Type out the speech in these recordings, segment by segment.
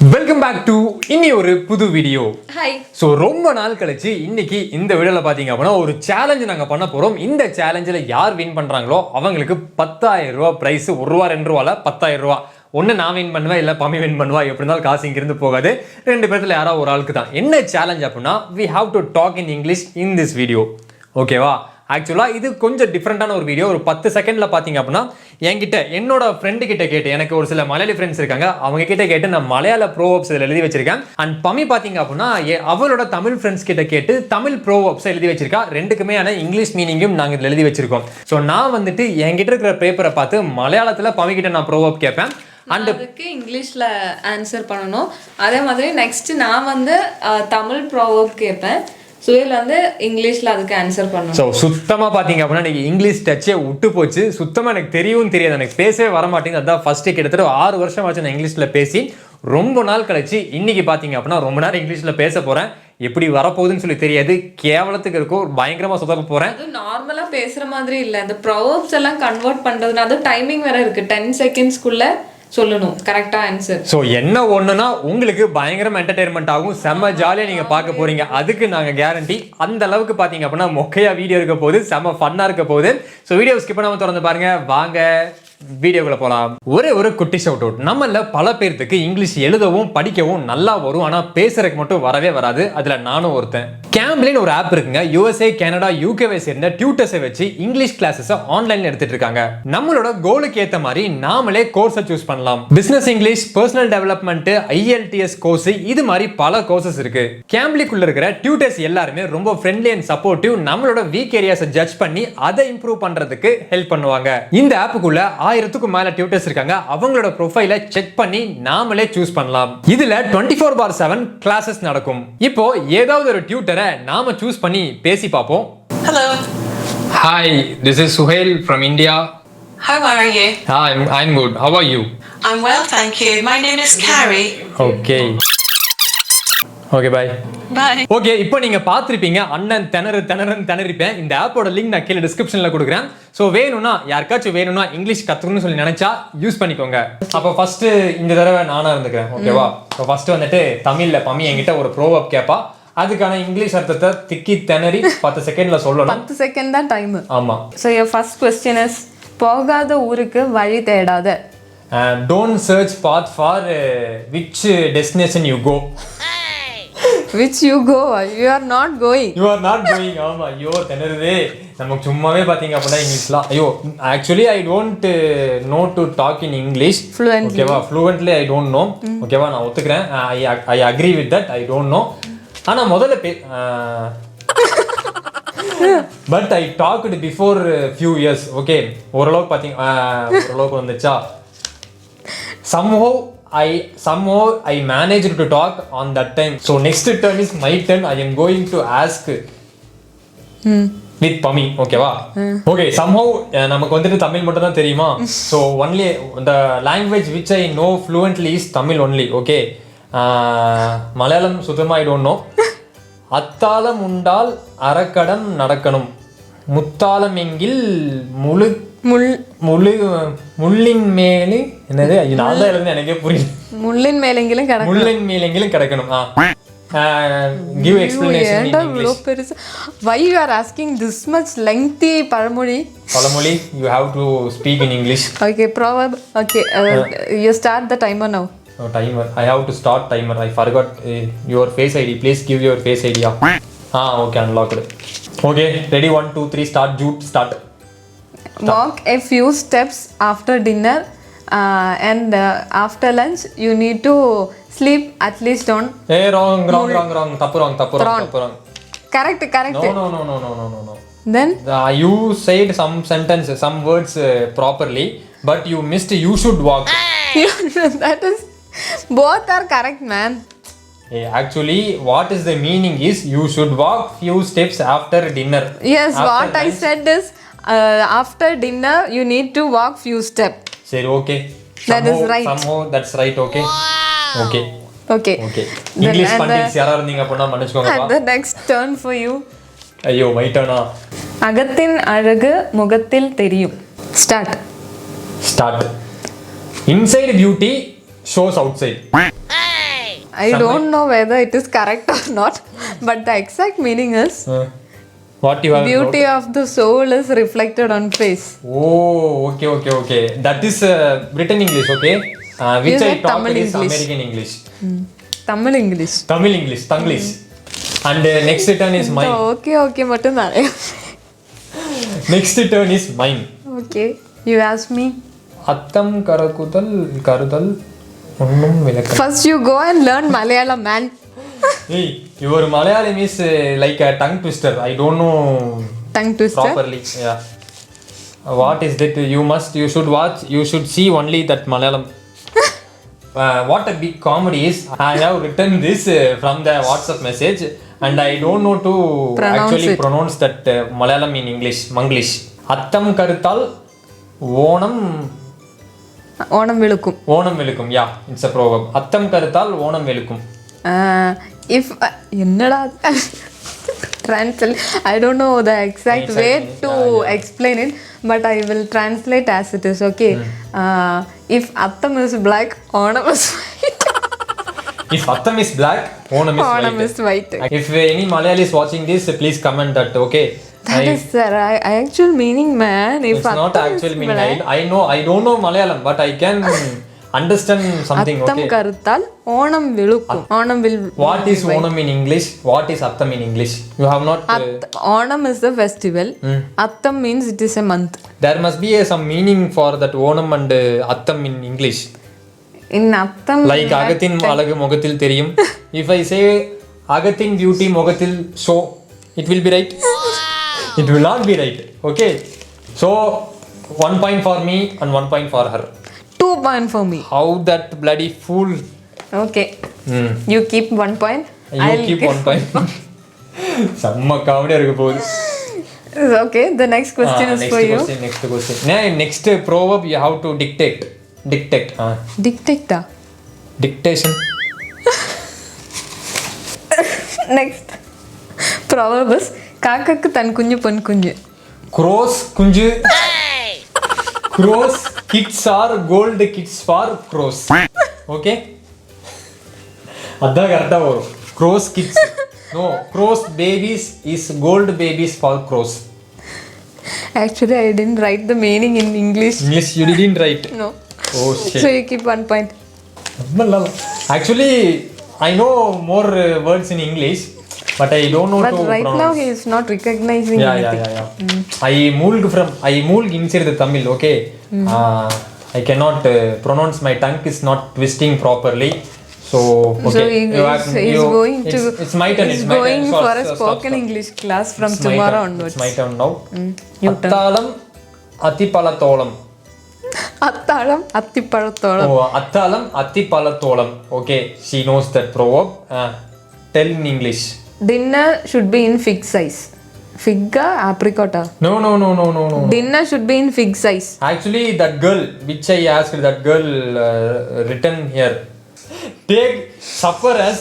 Welcome back to இன்னி ஒரு புது வீடியோ. ஹாய். ஸோ ரொம்ப நாள் கழிச்சு இன்னைக்கு இந்த வீடியோவில் பார்த்தீங்க அப்படின்னா ஒரு சேலஞ்சு நாங்கள் பண்ண போகிறோம். இந்த சேலஞ்சில் யார் வின் பண்ணுறாங்களோ அவங்களுக்கு 10,000 ரூபா ப்ரைஸ். ₹1 ₹2 10,000 ரூபா. ஒன்று நான் வின் பண்ணுவேன், இல்லை பம்மி வின் பண்ணுவா. எப்படி இருந்தாலும் காசு இங்கிருந்து போகாது. ரெண்டு பேர்த்துல யாராவது ஒரு ஆளுக்கு தான். என்ன சேலஞ்ச் அப்படின்னா we have to talk in English in this video. ஓகேவா? ஆக்சுவலாக இது கொஞ்சம் டிஃப்ரெண்டான ஒரு வீடியோ. ஒரு 10 செகண்டில் பார்த்தீங்க அப்படின்னா என்கிட்ட என்னோட ஃப்ரெண்டு கிட்ட கேட்டு, எனக்கு ஒரு சில மலையாளி ஃப்ரெண்ட்ஸ் இருக்காங்க, அவங்க கிட்ட கேட்டு நான் மலையாள ப்ரோவர்ப்ஸ் இதில் எழுதி வச்சிருக்கேன். அண்ட் பம்மி பார்த்தீங்க அப்படின்னா அவளோட தமிழ் ஃப்ரெண்ட்ஸ் கிட்ட கேட்டு தமிழ் ப்ரோவர்ப்ஸ் எழுதி வச்சிருக்கா. ரெண்டுக்குமே இங்கிலீஷ் மீனிங்கும் நாங்கள் இதில் எழுதி வச்சிருக்கோம். ஸோ நான் வந்துட்டு என்கிட்ட இருக்கிற பேப்பரை பார்த்து மலையாளத்தில் பம்மி கிட்ட நான் ப்ரோவர்ப் கேட்பேன். அதுக்கு இங்கிலீஷ்ல ஆன்சர் பண்ணணும். அதே மாதிரி நெக்ஸ்ட் நான் வந்து தமிழ் ப்ரோவர்ப் கேட்பேன். சுயல் வந்து இங்கிலீஷ்ல அதுக்கு ஆன்சர் பண்ணணும். ஸோ சுத்தமாக பார்த்தீங்க அப்படின்னா நீங்கள் இங்கிலீஷ் டச்சே விட்டு போச்சு. சுத்தமாக எனக்கு தெரியவும் தெரியாது, எனக்கு பேசவே வர மாட்டேங்குது. அதான் ஃபர்ஸ்ட் கிட்டத்தட்ட 6 வருஷம் ஆச்சு நான் இங்கிலீஷில் பேசி. ரொம்ப நாள் கழிச்சு இன்னைக்கு பார்த்தீங்க அப்படின்னா ரொம்ப நேரம் இங்கிலீஷில் பேச போகிறேன். எப்படி வரப்போகுதுன்னு சொல்லி தெரியாது. கேவலத்துக்கு இருக்கும், பயங்கரமாக சுத்தப்ப போகிறேன். அது நார்மலாக பேசுகிற மாதிரி இல்லை. இந்த ப்ரோவர்ப்ஸ் எல்லாம் கன்வெர்ட் பண்ணுறதுனா அது டைமிங் வேற இருக்கு. 10 செகண்ட்ஸ்க்குள்ள சொல்லணும் கரெக்டா ஆன்சர். ஸோ என்ன ஒண்ணுனா உங்களுக்கு பயங்கரம் என்டர்டைன்மெண்ட் ஆகும், செம்ம ஜாலியாக நீங்கள் பார்க்க போறீங்க. அதுக்கு நாங்கள் கேரண்டி. அந்த அளவுக்கு பார்த்தீங்க அப்படின்னா மொக்கையா வீடியோ இருக்க போகுது, செம்ம ஃபன்னாக இருக்க போகுது. ஸோ வீடியோ ஸ்கிப் பண்ணாமல் திறந்து பாருங்க. வாங்க வீடியோக்குள்ள போகலாம். ஒரு குட்டி ஷவுட் அவுட். நம்மள பல பேர்த்துக்கு இங்கிலீஷ் எழுதவும் படிக்கவும் நல்லா வரும், ஆனால் பேசுறதுக்கு மட்டும் வரவே வராது. அதில் நானும் ஒருத்தன். கேம்ப்லின்னு ஒரு ஆப் இருக்குங்க. USA, கனடா, UKவை சேர்ந்த டியூட்டர்ஸை வச்சு இங்கிலீஷ் கிளாஸஸ் ஆன்லைன்ல எடுத்துட்டு இருக்காங்க. நம்மளோட கோலுக்கு ஏற்ற மாதிரி நாமளே கோர்ஸை சூஸ் பண்ணலாம். Business English, personal development, IELTS course, இது மாதிரி பல கோர்சஸ் இருக்கு. கேம்ப்லிக்குள்ள இருக்கிற டியூட்டர்ஸ் எல்லாருமே ரொம்ப ஃப்ரெண்ட்லி அண்ட் சப்போர்ட்டிவ். நம்மளோட வீக் ஏரியாஸை ஜட்ஜ் பண்ணி அதை இம்ப்ரூவ் பண்றதுக்கு ஹெல்ப் பண்ணுவாங்க. இந்த ஆப்புக்குள்ள 1000க்கும் மேல டியூட்டர்ஸ் இருக்காங்க. அவங்களோட ப்ரொஃபைலை செக் பண்ணி நாமளே சூஸ் பண்ணலாம். இதுல 24/7 கிளாஸஸ் நடக்கும். இப்போ ஏதாவது ஒரு டியூட்டரை நாம சூஸ் பண்ணி பேசி பார்ப்போம். Hello. Hi, this is Suhail from India. How are you? I'm good. How are you? I'm well, thank you. My name is Carrie. Okay. Okay, bye. Bye. Okay, இப்போ நீங்க பார்த்துருப்பீங்க அண்ணன் திணறிப்பேன். இந்த ஆப்போட லிங்க் நான் கீழே டிஸ்கிரிப்ஷன்ல கொடுக்குறேன். ஸோ வேணும்னா யாருக்காச்சும் வேணும்னா இங்கிலீஷ் கற்றுக்கணும்னு சொல்லி நினைச்சா யூஸ் பண்ணிக்கோங்க. அப்போ ஃபர்ஸ்ட் இந்த தடவை நானா இருந்துக்கிறேன். ஓகேவா? ஸோ ஃபர்ஸ்ட் வந்துட்டு தமிழ்ல பம்மி என்கிட்ட ஒரு ப்ரோவர்ப் கேட்பா. அதுக்கான இங்கிலீஷ் அர்த்தத்தை திக்கி திணறி 10 செகண்ட்ல சொல்லணும். 10 செகண்ட் தான் டைம். ஆமா. So your first question is போகாத ஊருக்கு வழி தேடாத. Don't search path for which destination you go. Which you go, you are not going. You are not going. ஆமா. ஐயோ திணறுதே. நமக்கு சும்மாவே பாத்தீங்க அப்படின்னா இங்கிலீஷ்லாம். ஐயோ actually I don't know to talk in English Fluently. ஓகேவா? Fluently I don't know. ஓகேவா? நான் ஒத்துக்கிறேன். I agree with that. I don't know. ஆனா முதல்ல but I talked before few years. Okay, ஓரளவுக்கு பாத்தீங்க, ஓரளவுக்கு வந்துச்சா. somehow I managed to talk on that time. So next turn is my turn. I am going to ask with Pami. ஓகேவா? Okay, somehow நமக்கு வந்துட்டு தமிழ் மட்டும் தான் தெரியுமா? So only the language which I know fluently is Tamil only. Okay. Malayalam சுத்தமா I don't know. அத்தாளம் உண்டால் அறக்கடம் நடக்கணும், முத்தாளம் எங்கில் முள்ளின் மேலே என்னது? நான் தான் எழுதுனேன், எனக்கே புரியல. முள்ளின் மேலெங்கிலும் கிடக்கணும். Give explanation in English. Why you are asking this much lengthy பழமொழி? You have to speak in English. Okay, proverb. Okay, you start the timer now. Timer. I have to start timer. I forgot your face ID. Please give your face ID. Okay, unlocked. Okay, ready? 1 2 3 start. Jute start. Walk a few steps after dinner and after lunch you need to sleep at least on. Wrong. Tappu wrong. Correct. No. Then you said some sentences, some words properly, but you missed you should walk. that is both are correct, man. Actually what is the meaning is you should walk few steps after dinner. Yes, after what lunch. I said is after dinner you need to walk few steps. Sir, okay. That is right. Somehow that's right. Okay. Okay. English pandits யாரா இருந்தீங்க அப்படினா மன்னிச்சுக்கோங்கப்பா. The next turn for you. ஐயோ my turn. அகத்தின் அழகு முகத்தில் தெரியும். Start. Inside beauty shows outside. I don't know whether it is correct or not, but the exact meaning is What you have beauty of the soul is reflected on face. Oh, okay. That is Britain English, okay? Which You I said talked Tamil is English. American English. Tamil English. Tamil English, Tanglish. And next turn is mine. Okay மட்டும் தானே. Next turn is mine. Okay, you ask me. அத்தம் கருதல் ஒன்னும் விளக்கம். First you go and learn Malayalam, man. Hey, your Malayalam is like a tongue twister. I don't know Tongue twister. properly. Yeah. What is that? You should watch. You should see only that Malayalam. What a big comedy is. I have written this from the WhatsApp message and I don't know to actually pronounce that Malayalam in English. Manglish. Attam karuttal Onam விழுக்கும். Yeah, it's a proverb. Attam karuttal Onam விழுக்கும். If என்னடா translate, I don't know the exact way to explain it, but I will translate as it is, okay? If Attam is black, Onam is white. If Attam is black, Onam is white. If any Malayali is watching this, please comment that, okay? That is the actual meaning, man. If it's not Attam actual is meaning. black, I don't know Malayalam, but I can understand something, Attam okay? கருத்தால் Onam விழுக்கும். Onam will. What is Onam in English? What is Attam in English? You have not... Onam is the festival. Attam means it is a month. There must be some meaning for that Onam and Attam in English. In Attam... Like Agathin alagu mogathil theriyum. If I say Agathin beauty mogathil show, it will be right? It will not be right. Okay. So, 1 point for me and 1 point for her. 2 points for me. How that bloody fool. Okay. You keep 1 point. You keep 1 point. Samma comedy irukku podu. Okay, the next question is for you. Next question. Next proverb you have to dictate. Dictate. Dictate. Dictation. Next proverb is காக்காக்கு தன் குஞ்சு பொன் குஞ்சு. Crows kunju. Crows kids are gold kids for crows. Okay? Adha correct varum. Crows kids. No, crows babies is gold babies for crows. Actually, I didn't write the meaning in English. English you didn't write. No. Oh shit. So you keep 1 point. Actually, I know more words in English. But I don't know but to right pronounce. now he is not recognizing anything. Yeah. I moolg inside the Tamil, okay? I cannot pronounce, my tongue is not twisting properly. So, okay. So he's going to... It's my turn. He's going for a spoken English class from tomorrow onwards. It's my turn now. Attalam Attipalatolam. Attalam Attipalatolam. Oh, Attalam Attipalatolam. Okay, she knows that proverb. Tell in English. Dinner should be in fig size. Figga apricot. No. Dinner should be in fig size. Actually, that girl, which I asked, that girl written here. Take supper as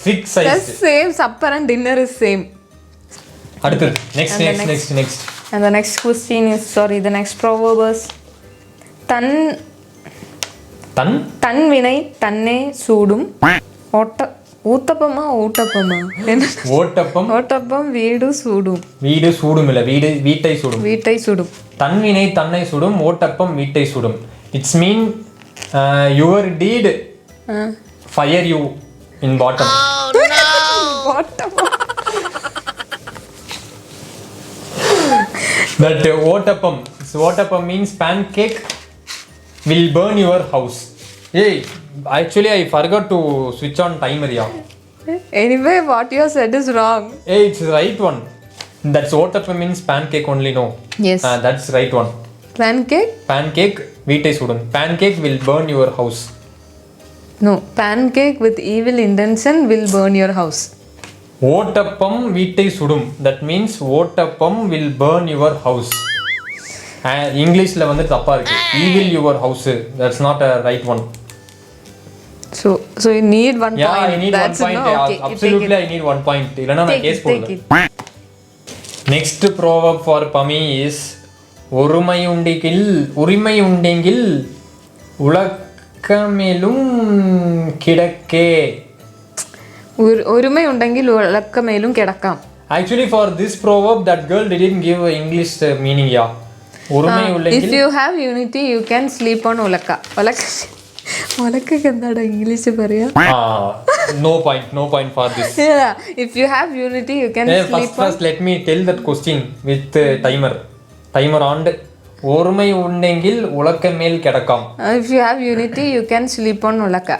fig size. That's same. Supper and dinner is same. Next. And the next question is, the next proverb is Tan vinai tanne soodum. ஊத்தப்பமா ஓட்டப்பம் வீடு சூடும் இல்ல வீட்டை சுடும் தன்வினை தன்னை சுடும் ஓட்டப்பம் வீட்டை சுடும். It's mean your deed fire you in bottom. That ஓட்டப்பம் means pancake will burn your house. Hey, actually I forgot to switch on timer. Anyway, what you said is wrong. Hey, it's the right one. That's ottapam means pancake only, no? Yes. That's right one. Pancake veetai sudum. Pancake will burn your house. No, pancake with evil intention will burn your house. Ottappam veetai sudum. That means ottappam will burn your house. English la vandu thappa irukku. Evil your house. That's not a right one. So you need 1 point. Yeah, I need That's 1 point. No, okay, absolutely, I need 1 point. Illana na case podla. Next proverb for Pami is உரிமை உண்டெங்கில் உலக்கமெலும் கிடக்கே. ഒരുമ ഉണ്ടെങ്കിൽ ഉലക്കമേലും കിടക്കാം. Actually, for this proverb, that girl didn't give a English meaning. Yeah. Orumai If ഉണ്ടെങ്കിൽ you have unity, you can sleep on ഉലക്ക. ഉലക്കൊക്കെ എന്താണ് English പറയാ? no point for this. If you have unity, you can sleep on. First, let me tell that question with timer on. Orumai ഉണ്ടെങ്കിൽ ഉലക്കമേൽ കിടക്കാം. If you have unity, you can sleep on Ulakka.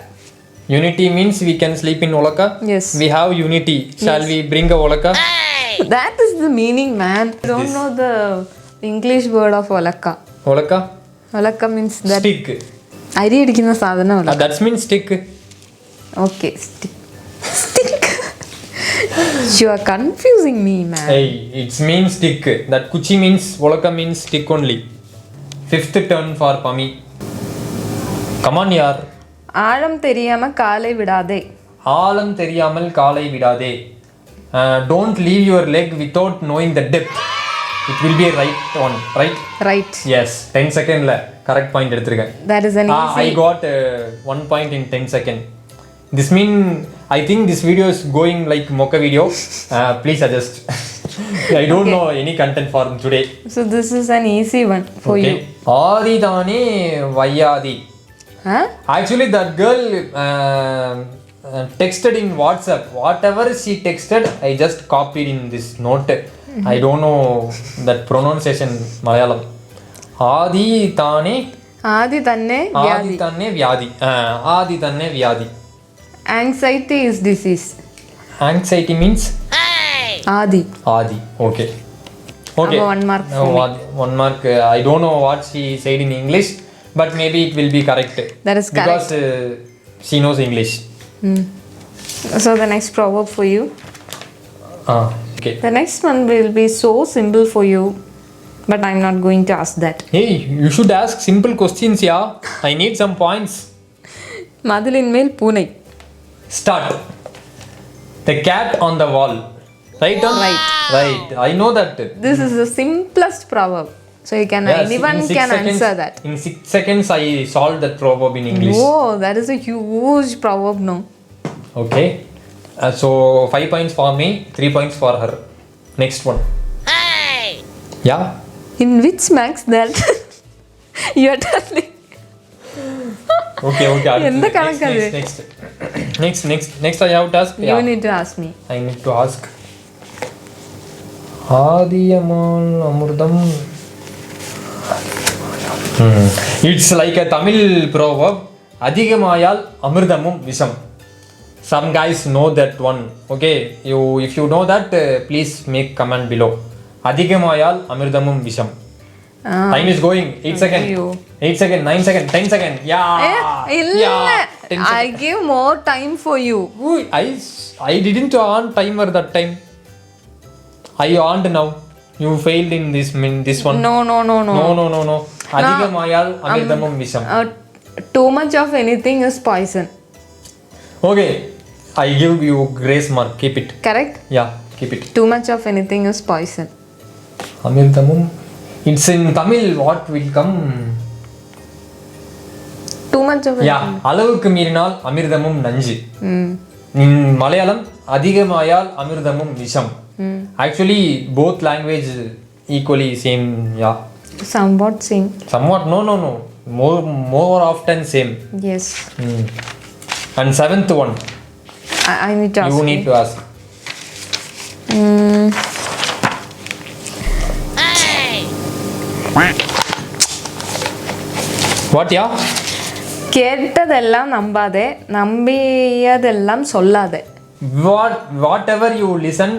Unity means we can sleep in Olaka. Yes. We have unity. Shall we bring a Olaka? That is the meaning, man. I don't know the English word of Olaka. Olaka? Olaka means that. Stick. അരി ഇടിക്കുന്ന സാധനം Olaka. That means stick. Okay, stick. Stick. You are confusing me, man. Hey, it means stick. That kuchi means Olaka means stick only. Fifth turn for Pami. Come on, yaar. ஆழம் தெரியாம காலை விடாதே. ஆழம் தெரியாமல் காலை விடாதே. Don't leave your leg without knowing the depth. It will be a right one, right? Right. Yes. 10 second la correct point எடுத்துருக்கேன். That is an easy. I got 1 point in 10 second. This mean I think this video is going like mocha video. Please adjust. I don't know any content for today. So this is an easy one for you. ஆதி தானே வையாதி. Huh? Actually, that girl texted in WhatsApp. Whatever she texted, I just copied in this note. I don't know that pronunciation Malayalam. Adi Tane. ആദി തന്നെ Adi Tane Vyadi. Adi Tane Vyadi. Anxiety is disease. Anxiety means? Adi. Adi. Okay. Okay. Abba 1 mark for me. 1 mark. I don't know what she said in English. But maybe it will be correct. That is correct. Because she knows English. So the next proverb for you. Okay. The next one will be so simple for you, but I'm not going to ask that. Hey, you should ask simple questions, yeah. I need some points. மதிலின் மேல் பூனை. Start. The cat on the wall. Right on? Right. I know that. This is the simplest proverb. So you can anyone can answer that. In 6 seconds, I solved that proverb in English. Oh, that is a huge proverb, no? Okay. So 5 points for me, 3 points for her. Next one. Hey. Yeah. In which marks that you are telling? Okay. എന്ത് കണക്കത്? Next I have to ask. You need to ask me. I need to ask. Adiyamal Amurdam. It's like a Tamil proverb. Adhigamayal Amurdamum Visham. Some guys know that one. Okay, if you know that, please make comment below. Adhigamayal Amurdamum Visham. Time is going. 8 seconds. 8 seconds. 9 seconds. 10 seconds. Yeah. Yeah. 10 I give more time for you. Ooh, I didn't on timer that time. I on now. You failed in this one. No. No. Adhigamayal Amurdamum Visham. Too much of anything is poison. Okay. I give you grace mark. Keep it. Correct? Yeah, keep it. Too much of anything is poison. Amurdamum. It's in Tamil. What will come? Too much of Yeah. அளவுக்கு மீறினால் அமிர்தமும் நஞ்சு. In Malayalam, அதிகமாயால் அமிர்தமும் விஷம். Actually, both language equally same. Yeah. Somewhat same. Somewhat. No. More often same. Yes. And 7th one. I need to ask. You need to ask. What, yeah? கேட்டதெல்லாம் நம்பாதே, நம்பியதெல்லாம் சொல்லாதே. Whatever you listen,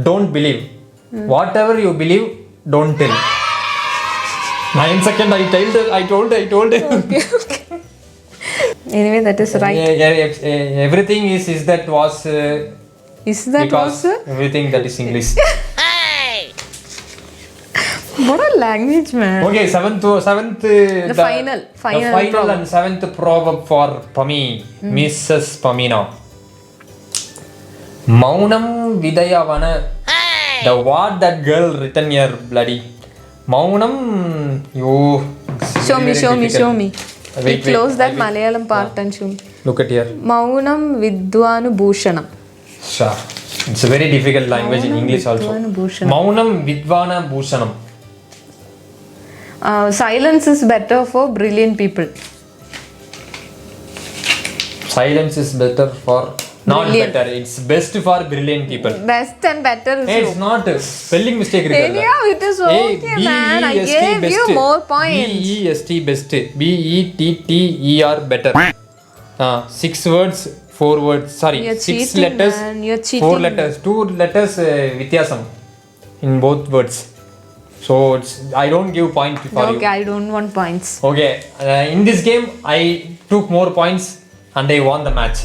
don't believe. Whatever you believe, don't tell. 9 seconds. I told. Okay. Anyway, that is right. Everything is that was. Is that because also? Everything that is English. What a language, man. Okay, seventh. The final proverb. And 7th proverb for Pami, Mrs. Pamina. Maunam Vidayavana. The what that girl written here, bloody. Maunam, you. Show me. Wait, close that I will- Malayalam part and show me. Look at here. Maunam Vidwanu Bhushanam. Sure. It's a very difficult language in English also. Vidvana Bhushanam. Maunam Vidvana Bhushanam. Silence is better for brilliant people. Silence is better for... Not Brilliant. better. It's best for brilliant people. Best and better is Hey, you. it's not. Spelling mistake இருக்குல்ல. Anyhow, it is okay, man. I gave you more points. BEST best. BETTER better. 6 words, 4 words. Sorry, You're 6 cheating, letters, man. You're 4 cheating. letters. 2 letters வித்தியாசம் in both words. So it's, I don't give point for you. Okay, I don't want points. Okay, in this game I took more points and I won the match.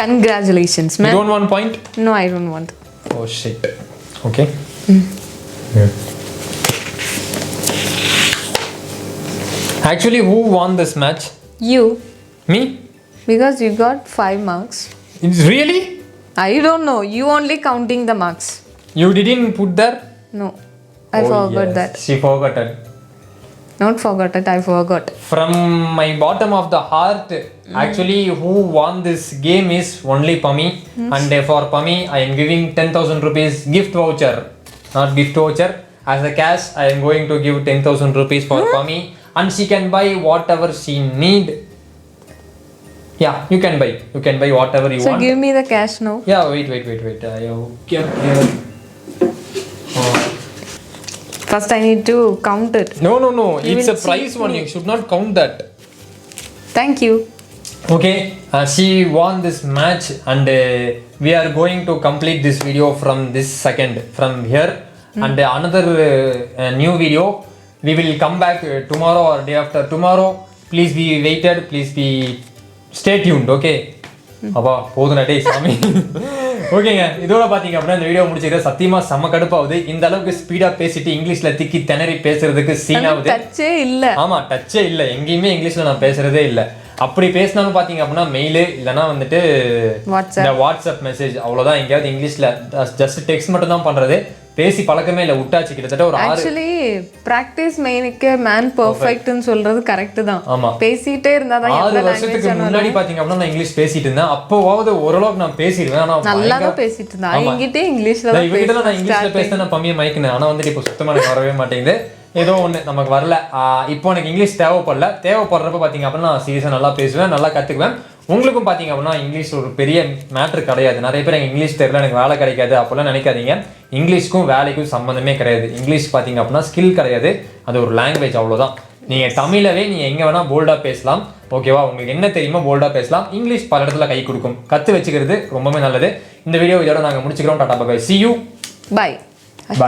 Congratulations, You man. don't want point? No, I don't want. Oh shit. Okay. Actually, who won this match? You, Me? because you got 5 marks. It's really? I don't know. You only counting the marks. You didn't put there? No, I forgot yes. that. She forgot it. Not forgot it. I forgot. From my bottom of the heart, actually, who won this game is only Pami. And for Pami, I am giving 10,000 rupees gift voucher. Not gift voucher. As a cash, I am going to give 10,000 rupees for Pami. And she can buy whatever she need. Yeah, you can buy. You can buy whatever you So want. give me the cash now. Yeah, wait. I have kept here. First, I need to count it. No. You It's will a prize cheat one. me. You should not count that. Thank you. Okay, she won this match and we are going to complete this video from this second, from here. And another new video, we will come back tomorrow or day after tomorrow. Please be waited, please be stay tuned, okay? அப்பா போதும் டேய் சாமி. ஓகேங்க, இதோட பாத்தீங்க அப்படின்னா இந்த video முடிச்சுக்கிறேன். சத்தியமா செம்ம கடுப்பாகுது. இந்த அளவுக்கு ஸ்பீடா பேசிட்டு இங்கிலீஷ்ல திக்கி திணறி பேசுறதுக்கு சீன் ஆகுது. டச்சே இல்ல. ஆமா, டச்சே இல்ல. எங்கேயுமே இங்கிலீஷ்ல நான் பேசுறதே இல்ல. அப்படி பேசினாலும் பாத்தீங்க அப்படின்னா மெயிலு இல்லைன்னா வந்துட்டு இந்த வாட்ஸ்அப் மெசேஜ் அவ்வளவுதான். எங்கேயாவது இங்கிலீஷ்ல ஜஸ்ட் டெக்ஸ்ட் மட்டும் தான் பண்றது. பேசி பழக்கமே இல்ல. விட்டாச்சு கிட்டத்தட்ட ஒரு 6. ஆக்சுவலி பிராக்டிஸ் மேனுக்கு மேன் பெர்ஃபெக்ட்னு சொல்றது கரெக்ட் தான். ஆமா. பேசிட்டே இருந்தாதான் 6 வருஷத்துக்கு முன்னாடி பாத்தீங்க அப்படின்னா நான் இங்கிலீஷ் பேசிட்டு இருந்தேன். அப்போவாவது ஓரளவுக்கு நான் பேசிடுவேன். ஆனா நல்லா தான் பேசிட்டு இருந்தா. என்கிட்ட இங்கிலீஷ்ல தான் இவகிட்ட நான் இங்கிலீஷ்ல பேசினா நான் பம்மியை மயக்கினேன். ஆனா வந்துட்டு இப்போ சுத்தமா எனக்கு வரவே மாட்டேங்குது. ஏதோ ஒன்று நமக்கு வரல. இப்போ எனக்கு இங்கிலீஷ் தேவைப்படுறப்ப பார்த்தீங்க அப்படின்னா நான் சீரியஸாக நல்லா பேசுவேன், நல்லா கற்றுக்குவேன். உங்களுக்கும் பார்த்தீங்க அப்படின்னா இங்கிலீஷ் ஒரு பெரிய மேட்ரு கிடையாது. நிறைய பேர் எனக்கு இங்கிலீஷ் தெரியல, எனக்கு வேலை கிடைக்காது அப்படிலாம் நினைக்காதீங்க. இங்கிலீஷ்க்கும் வேலைக்கும் சம்மந்தமே கிடையாது. இங்கிலீஷ் பார்த்தீங்க அப்படின்னா ஸ்கில் கிடையாது, அது ஒரு லாங்குவேஜ், அவ்வளோதான். நீங்கள் தமிழவே நீங்கள் எங்கே வேணால் போல்டாக பேசலாம், ஓகேவா? உங்களுக்கு என்ன தெரியுமோ போல்டாக பேசலாம். இங்கிலீஷ் பல இடத்துல கை கொடுக்கும். கற்று வச்சுக்கிறது ரொம்பவே நல்லது. இந்த வீடியோ இதோட நாங்கள் முடிச்சுக்கிறோம். Tata bye. See you. Bye.